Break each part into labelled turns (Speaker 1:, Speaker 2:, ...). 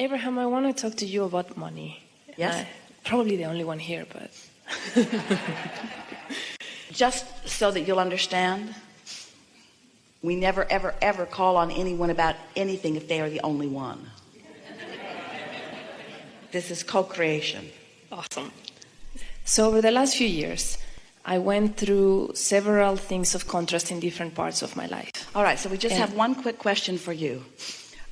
Speaker 1: Abraham, I want to talk to you about money.
Speaker 2: Yes?
Speaker 1: Probably the only one here, but...
Speaker 2: Just so that you'll understand, we never, ever, ever call on anyone about anything if they are the only one. This is co-creation.
Speaker 1: Awesome. So over the last few years, I went through several things of contrast in different parts of my life.
Speaker 2: All right, so we just have one quick question for you.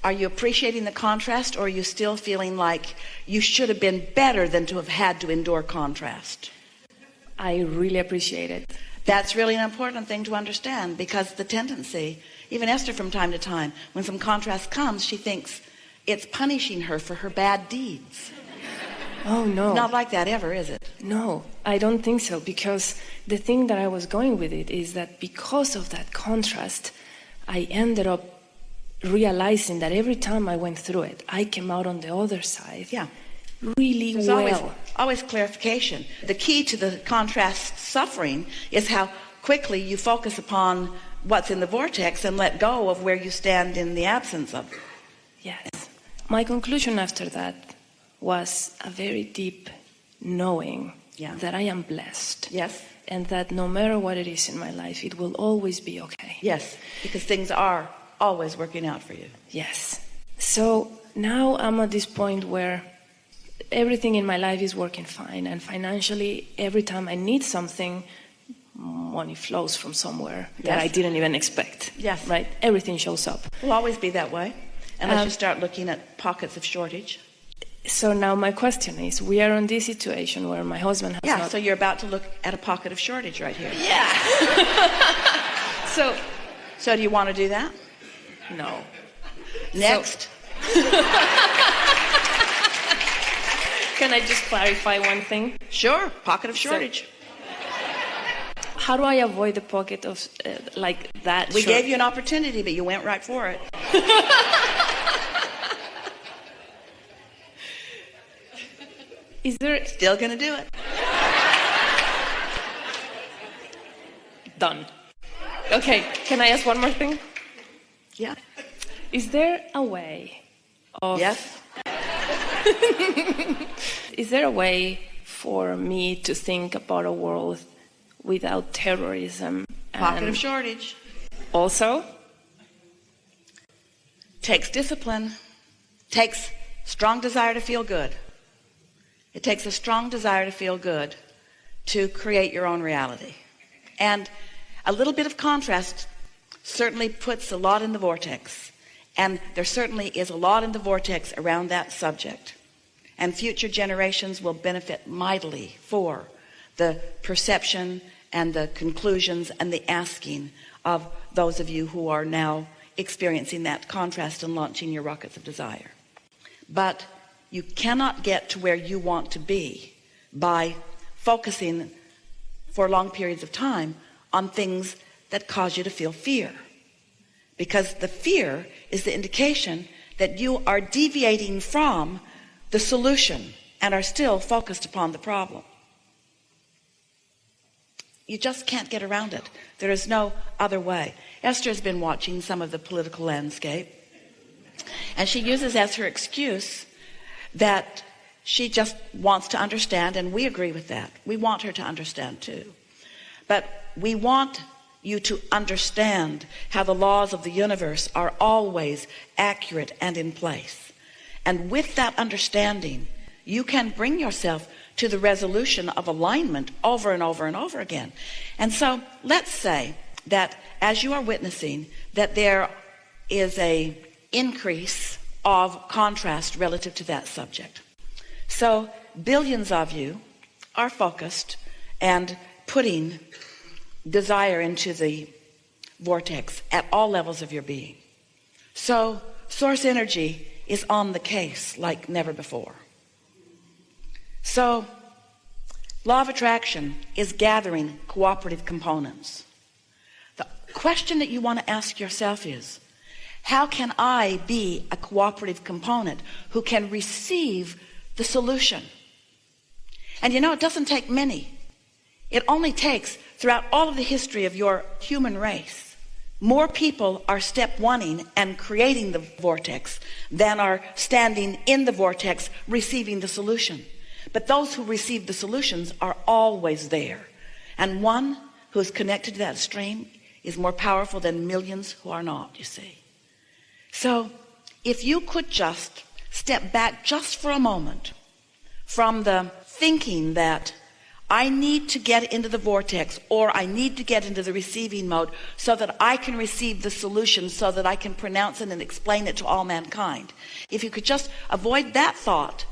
Speaker 2: Are you appreciating the contrast, or are you still feeling like you should have been better than to have had to endure contrast?
Speaker 1: I really appreciate it.
Speaker 2: That's really an important thing to understand, because the tendency, even Esther from time to time, when some contrast comes, she thinks it's punishing her for her bad deeds.
Speaker 1: Oh, no.
Speaker 2: Not like that ever, is it?
Speaker 1: No, I don't think so, because the thing that I was going with it is that because of that contrast, I ended up realizing that every time I went through it, I came out on the other side.
Speaker 2: Yeah.
Speaker 1: Really
Speaker 2: There's
Speaker 1: well.
Speaker 2: always clarification. The key to the contrast suffering is how quickly you focus upon what's in the vortex and let go of where you stand in the absence of it.
Speaker 1: Yes. My conclusion after that was a very deep knowing that I am blessed.
Speaker 2: Yes.
Speaker 1: And that no matter what it is in my life, it will always be okay.
Speaker 2: Yes, because things are always working out for you.
Speaker 1: Yes. So now I'm at this point where everything in my life is working fine, and financially, every time I need something, money flows from somewhere that I didn't even expect.
Speaker 2: Yes.
Speaker 1: Right? Everything shows up.
Speaker 2: It will always be that way, unless you start looking at pockets of shortage.
Speaker 1: So now my question is, we are in this situation where my husband has not...
Speaker 2: so you're about to look at a pocket of shortage right here.
Speaker 1: Yeah!
Speaker 2: So do you want to do that?
Speaker 1: No.
Speaker 2: Next.
Speaker 1: Can I just clarify one thing?
Speaker 2: Sure, pocket of shortage.
Speaker 1: How do I avoid the pocket of like that?
Speaker 2: We gave you an opportunity, but you went right for it.
Speaker 1: Is there...
Speaker 2: Still gonna do it.
Speaker 1: Done. Okay, can I ask one more thing?
Speaker 2: Yeah.
Speaker 1: Is there a way of...
Speaker 2: Yes.
Speaker 1: Is there a way for me to think about a world without terrorism?
Speaker 2: Pocket of shortage.
Speaker 1: Also?
Speaker 2: Takes discipline. Takes strong desire to feel good. It takes a strong desire to feel good to create your own reality. And a little bit of contrast certainly puts a lot in the vortex. And there certainly is a lot in the vortex around that subject. And future generations will benefit mightily for the perception and the conclusions and the asking of those of you who are now experiencing that contrast and launching your rockets of desire. But you cannot get to where you want to be by focusing for long periods of time on things that cause you to feel fear. Because the fear is the indication that you are deviating from the solution and are still focused upon the problem. You just can't get around it. There is no other way. Esther has been watching some of the political landscape, and she uses as her excuse that she just wants to understand, and we agree with that. We want her to understand too. But we want you to understand how the laws of the universe are always accurate and in place. And with that understanding, you can bring yourself to the resolution of alignment over and over and over again. And so let's say that as you are witnessing that there is a increase of contrast relative to that subject. So billions of you are focused and putting desire into the vortex at all levels of your being. So source energy is on the case like never before. So law of attraction is gathering cooperative components. The question that you want to ask yourself is, how can I be a cooperative component who can receive the solution? And you know, it doesn't take many. It only takes, throughout all of the history of your human race, more people are step oneing and creating the vortex than are standing in the vortex receiving the solution. But those who receive the solutions are always there. And one who is connected to that stream is more powerful than millions who are not, you see. So if you could just step back just for a moment from the thinking that I need to get into the vortex, or I need to get into the receiving mode so that I can receive the solution, so that I can pronounce it and explain it to all mankind. If you could just avoid that thought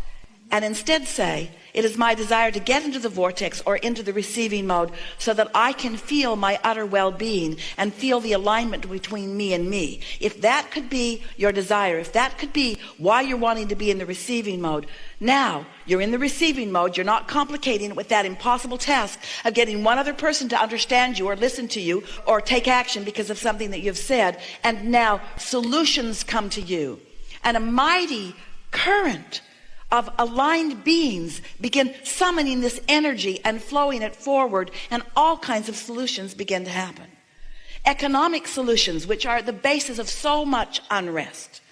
Speaker 2: and instead say, it is my desire to get into the vortex or into the receiving mode so that I can feel my utter well-being and feel the alignment between me and me. If that could be your desire, if that could be why you're wanting to be in the receiving mode, now you're in the receiving mode. You're not complicating it with that impossible task of getting one other person to understand you or listen to you or take action because of something that you've said. And now solutions come to you, and a mighty current of aligned beings begin summoning this energy and flowing it forward, and all kinds of solutions begin to happen. Economic solutions, which are the basis of so much unrest.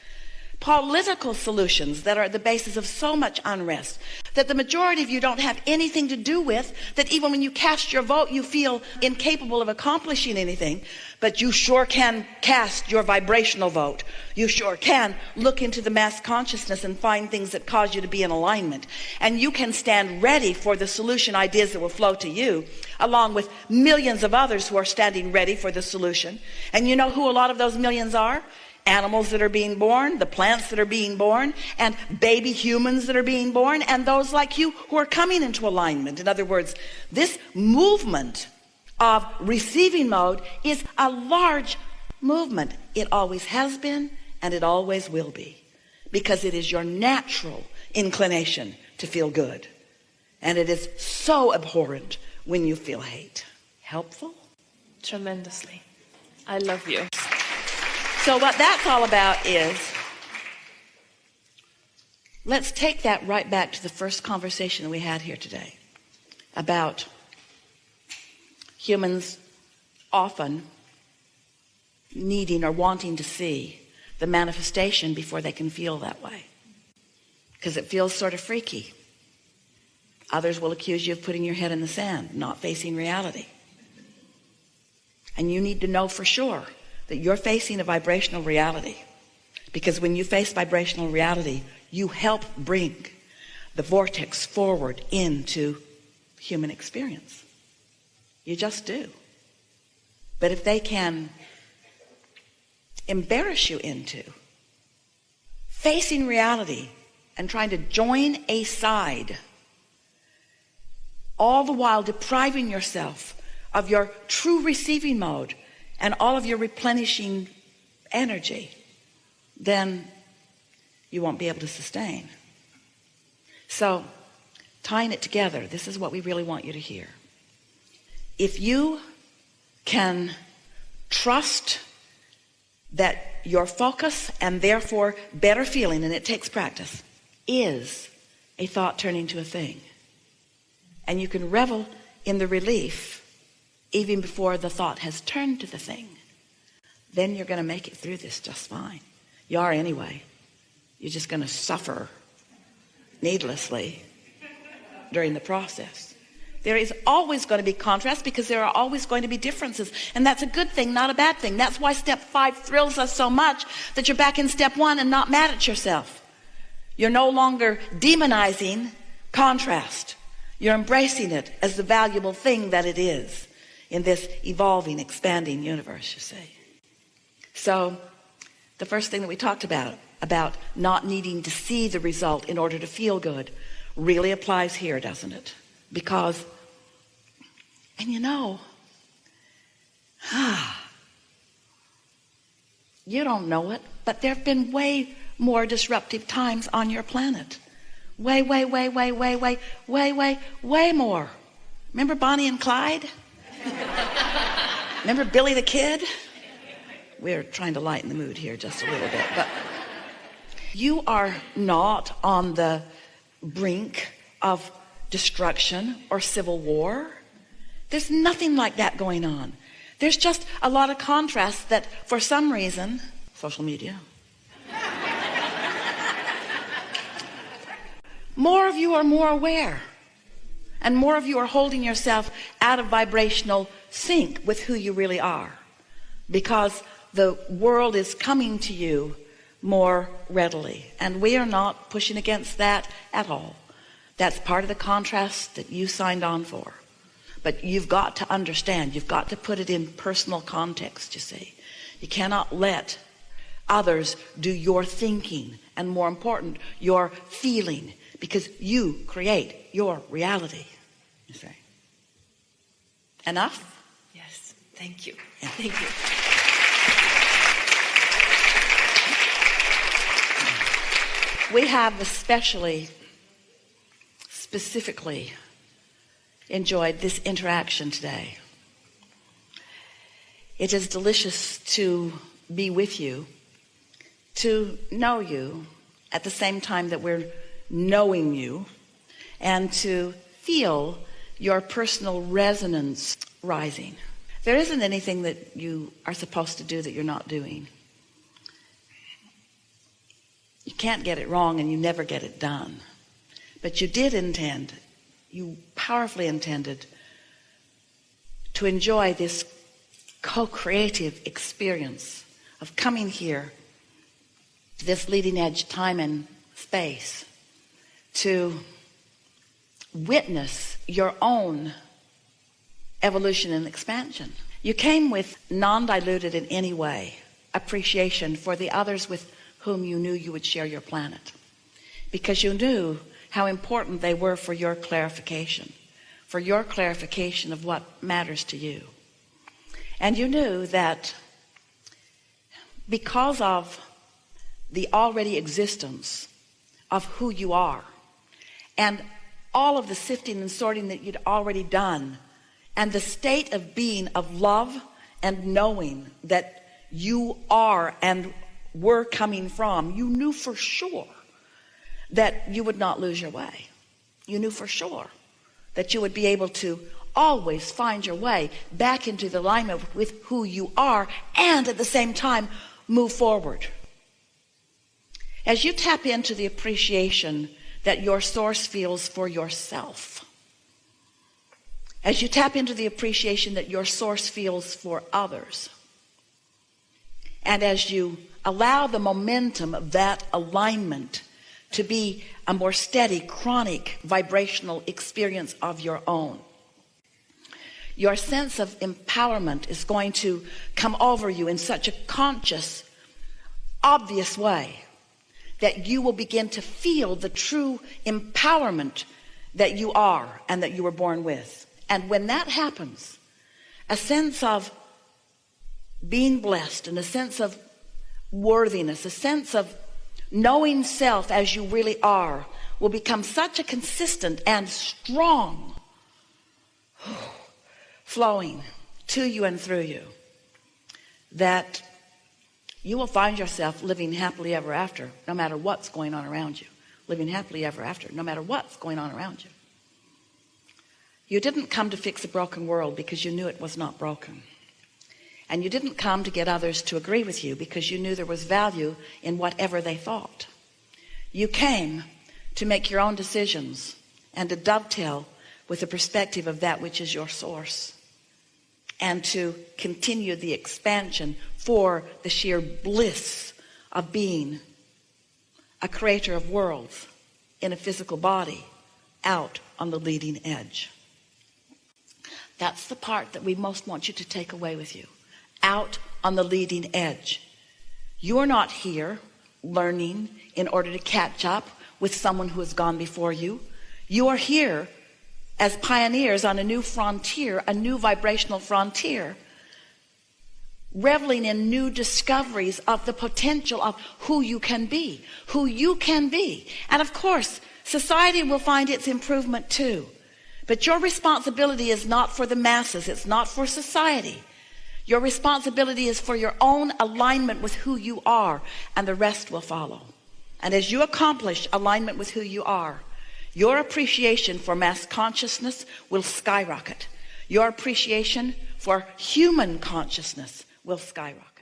Speaker 2: Political solutions that are the basis of so much unrest that the majority of you don't have anything to do with, that even when you cast your vote you feel incapable of accomplishing anything. But you sure can cast your vibrational vote. You sure can look into the mass consciousness and find things that cause you to be in alignment, and you can stand ready for the solution ideas that will flow to you, along with millions of others who are standing ready for the solution. And you know who a lot of those millions are? Animals that are being born, the plants that are being born, and baby humans that are being born, and those like you who are coming into alignment. In other words, this movement of receiving mode is a large movement. It always has been, and it always will be, because it is your natural inclination to feel good, and it is so abhorrent when you feel hate. Helpful?
Speaker 1: Tremendously. I love you.
Speaker 2: So what that's all about is, let's take that right back to the first conversation that we had here today about humans often needing or wanting to see the manifestation before they can feel that way, because it feels sort of freaky. Others will accuse you of putting your head in the sand, not facing reality. And you need to know for sure that you're facing a vibrational reality, because when you face vibrational reality, you help bring the vortex forward into human experience. You just do. But if they can embarrass you into facing reality and trying to join a side, all the while depriving yourself of your true receiving mode and all of your replenishing energy, then you won't be able to sustain. So, tying it together, this is what we really want you to hear. If you can trust that your focus and therefore better feeling, and it takes practice, is a thought turning to a thing, and you can revel in the relief even before the thought has turned to the thing, then you're going to make it through this just fine. You are anyway. You're just going to suffer needlessly during the process. There is always going to be contrast, because there are always going to be differences, and that's a good thing, not a bad thing. That's why step 5 thrills us so much, that you're back in step 1 and not mad at yourself. You're no longer demonizing contrast. You're embracing it as the valuable thing that it is in this evolving, expanding universe, you see. So the first thing that we talked about not needing to see the result in order to feel good, really applies here, doesn't it? Because, and you know, you don't know it, but there have been way more disruptive times on your planet. Way more. Remember Bonnie and Clyde? Remember Billy the Kid? We're trying to lighten the mood here just a little bit, but you are not on the brink of destruction or civil war. There's nothing like that going on. There's just a lot of contrast that for some reason, social media, more of you are more aware, and more of you are holding yourself out of vibrational sync with who you really are, because the world is coming to you more readily, and we are not pushing against that at all. That's part of the contrast that you signed on for. But you've got to understand, you've got to put it in personal context, you see. You cannot let others do your thinking, and more important, your feeling, because you create your reality, you see. Enough?
Speaker 1: Yes, thank you.
Speaker 2: Yeah.
Speaker 1: Thank you.
Speaker 2: We have specifically enjoyed this interaction today. It is delicious to be with you, to know you at the same time that we're knowing you, and to feel your personal resonance rising. There isn't anything that you are supposed to do that you're not doing. You can't get it wrong, and you never get it done. But you did intend, you powerfully intended to enjoy this co-creative experience of coming here to this leading edge time and space to witness your own evolution and expansion. You came with non-diluted in any way appreciation for the others with whom you knew you would share your planet, because you knew how important they were for your clarification of what matters to you. And you knew that because of the already existence of who you are, and all of the sifting and sorting that you'd already done, and the state of being of love and knowing that you are and were coming from, you knew for sure that you would not lose your way. You knew for sure that you would be able to always find your way back into the alignment with who you are, and at the same time move forward. As you tap into the appreciation that your source feels for yourself, as you tap into the appreciation that your source feels for others, and as you allow the momentum of that alignment to be a more steady, chronic, vibrational experience of your own, your sense of empowerment is going to come over you in such a conscious, obvious way that you will begin to feel the true empowerment that you are and that you were born with. And when that happens, a sense of being blessed and a sense of worthiness, a sense of knowing self as you really are, will become such a consistent and strong flowing to you and through you that you will find yourself living happily ever after, no matter what's going on around you. Living happily ever after, no matter what's going on around you. You didn't come to fix a broken world because you knew it was not broken. And you didn't come to get others to agree with you because you knew there was value in whatever they thought. You came to make your own decisions and to dovetail with the perspective of that which is your source, and to continue the expansion for the sheer bliss of being a creator of worlds in a physical body out on the leading edge. That's the part that we most want you to take away with you. Out on the leading edge. You're not here learning in order to catch up with someone who has gone before you. You are here as pioneers on a new frontier, a new vibrational frontier, reveling in new discoveries of the potential of who you can be. And of course, society will find its improvement too. But your responsibility is not for the masses. It's not for society. Your responsibility is for your own alignment with who you are, and the rest will follow. And as you accomplish alignment with who you are, your appreciation for mass consciousness will skyrocket. Your appreciation for human consciousness will skyrocket.